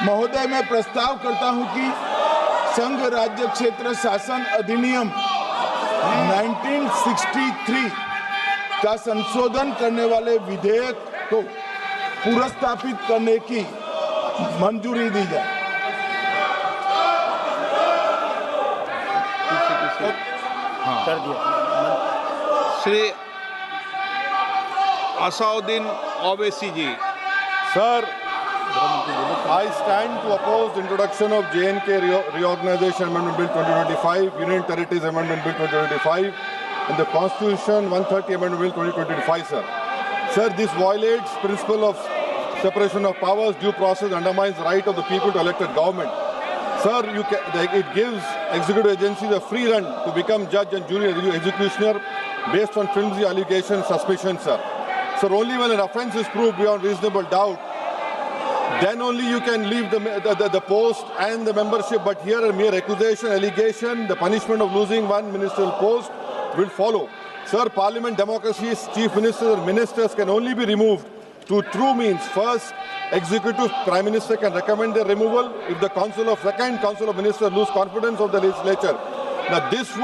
महोदय, मैं प्रस्ताव करता हूं कि संघ राज्य क्षेत्र शासन अधिनियम 1963 का संशोधन करने वाले विधेयक को पुनर्स्थापित करने की मंजूरी दी जाए। कर दिया। श्री असाउद्दीन ओवैसी जी। Sir, I stand to oppose the introduction of J&K Reorganization Amendment Bill 2025, Union Territories Amendment Bill 2025, and the Constitution 130 Amendment Bill 2025, sir. Sir, this violates principle of separation of powers, due process, undermines the right of the people to elected government. Sir, it gives executive agencies a free run to become judge and jury executioner based on flimsy allegations, suspicions, sir. Sir, only when an offence is proved beyond reasonable doubt, then only you can leave the post and the membership. But here a mere accusation, allegation, the punishment of losing one ministerial post will follow. Sir, Parliament democracy's chief ministers and ministers can only be removed through true means. First, executive prime minister can recommend their removal if the second council of ministers lose confidence of the legislature. Now, this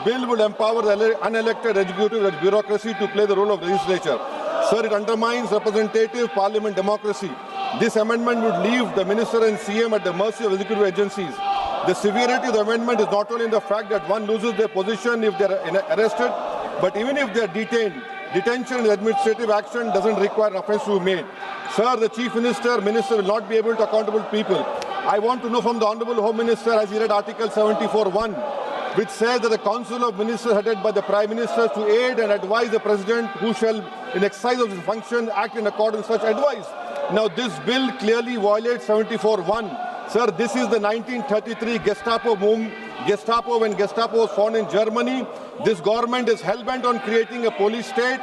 bill would empower the unelected executive bureaucracy to play the role of legislature. Sir, it undermines representative parliament democracy. This amendment would leave the minister and CM at the mercy of executive agencies. The severity of the amendment is not only in the fact that one loses their position if they are arrested, but even if they are detained. Detention and administrative action doesn't require an offence to be made. Sir, the chief minister will not be able to accountable people. I want to know from the Honourable Home Minister, as he read Article 74(1), which says that the Council of Ministers headed by the Prime Minister to aid and advise the President who shall, in exercise of his function, act in accordance with such advice. Now, this bill clearly violates 74(1). Sir, this is the 1933 Gestapo when Gestapo was found in Germany. This government is hell-bent on creating a police state.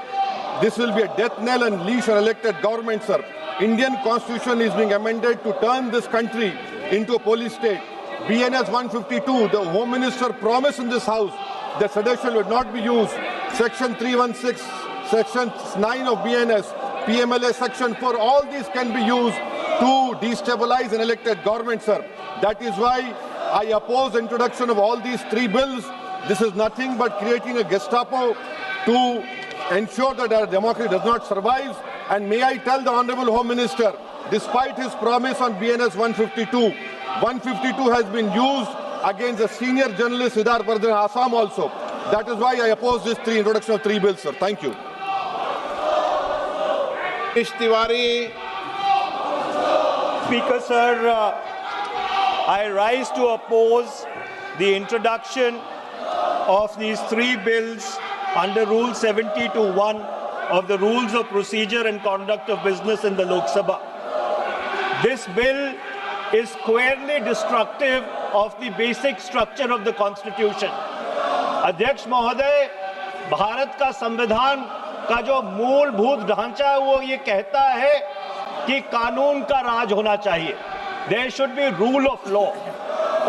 This will be a death knell and leash on elected government, sir. Indian Constitution is being amended to turn this country into a police state. BNS 152, the Home Minister promised in this House that sedition would not be used. Section 316, Section 9 of BNS, PMLA Section 4, all these can be used to destabilize an elected government, sir. That is why I oppose the introduction of all these three bills. This is nothing but creating a Gestapo to ensure that our democracy does not survive. And may I tell the Honourable Home Minister, despite his promise on BNS 152, 152 has been used against a senior journalist, Siddharth Vardhan, Assam also. That is why I oppose this introduction of three bills, sir. Thank you. Tiwari. Speaker, sir, I rise to oppose the introduction of these three bills under Rule 70(1) of the Rules of Procedure and Conduct of Business in the Lok Sabha. This bill is squarely destructive of the basic structure of the Constitution. अध्यक्ष महोदय, भारत का संविधान का जो मूलभूत ढांचा है वो ये कहता है कि कानून का राज होना चाहिए. There should be rule of law.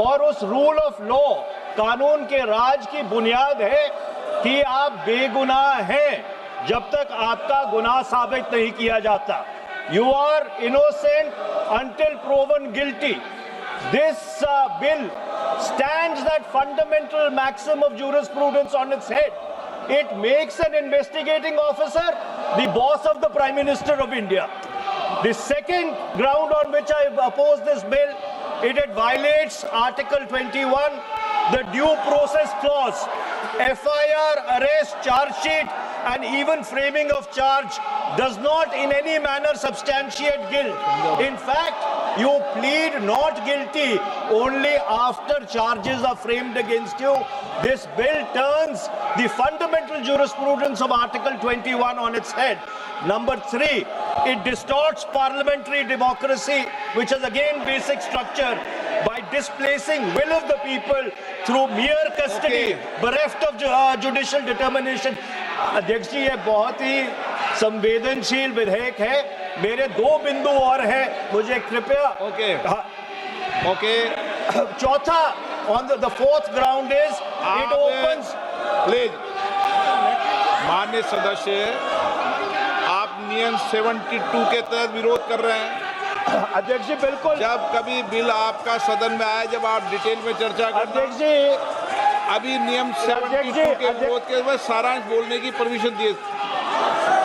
और उस rule of law, कानून के राज की बुनियाद है कि आप बेगुनाह हैं जब तक आपका गुनाह साबित नहीं किया जाता. You are innocent until proven guilty. This bill stands that fundamental maxim of jurisprudence on its head. It makes an investigating officer the boss of the Prime Minister of India. The second ground on which I oppose this bill, it violates Article 21, the due process clause. FIR, arrest, charge sheet, and even framing of charge does not in any manner substantiate guilt. In fact, you plead not guilty only after charges are framed against you. This bill turns the fundamental jurisprudence of Article 21 on its head. Number 3, it distorts parliamentary democracy, which is again basic structure, by displacing will of the people through mere custody, bereft of judicial determination. अध्यक्ष जी, ये बहुत ही संवेदनशील विधेयक है. मेरे दो बिंदु और हैं, मुझे कृपया. चौथा, on the fourth ground is it opens. Please माननीय सदस्य, आप नियम 72 के तहत विरोध कर रहे हैं. अध्यक्ष जी बिल्कुल। जब कभी बिल आपका सदन में आया, जब आप डिटेल में चर्चा करना, अध्यक्ष जी अभी नियम 72 के विरोध के बाद सारांश बोलने की परमिशन दिए।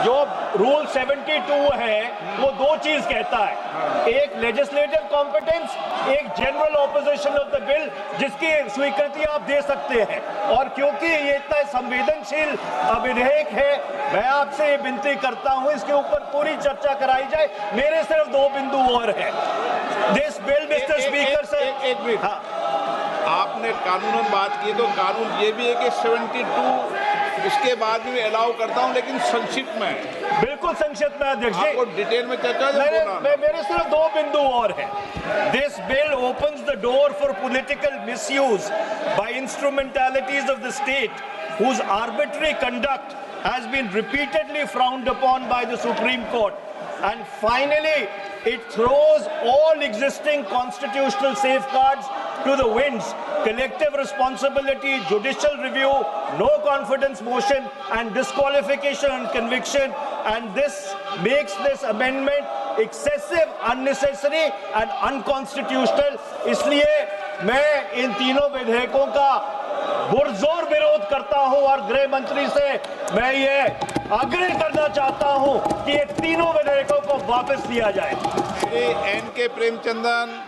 जो रूल 72 है वो दो चीज कहता है, एक लेजिस्लेटिव कॉम्पिटेंस, एक general opposition of the bill जिसकी स्वीकृति आप दे सकते हैं। और क्योंकि ये इतना संवेदनशील विधेयक है, मैं आपसे ये विनती करता हूं इसके ऊपर पूरी चर्चा कराई जाए। मेरे सिर्फ दो बिंदु और हैं। This bill mister speaker sir, एक मिनट, हाँ, आपने कानूनन बात की तो कानून ये भी है कि 72 उसके बाद भी अलाउ करता हूं, लेकिन संक्षिप्त में, बिल्कुल संक्षिप्त में अध्यक्ष जी। आपको डिटेल में चर्चा मेरे सिर्फ दो बिंदु और हैं। This bill opens the door for political misuse by instrumentalities of the state whose arbitrary conduct has been repeatedly frowned upon by the Supreme Court. And finally, it throws all existing constitutional safeguards to the winds. Collective responsibility, judicial review, no confidence motion and disqualification and conviction. And this makes this amendment excessive, unnecessary and unconstitutional. इसलिए मैं इन तीनों विधेयकों का पुरजोर विरोध करता हूं और गृह मंत्री से मैं ये आग्रह करना चाहता हूं कि ये तीनों विधेयकों को वापस लिया जाए। श्री N.K. प्रेमचंदन।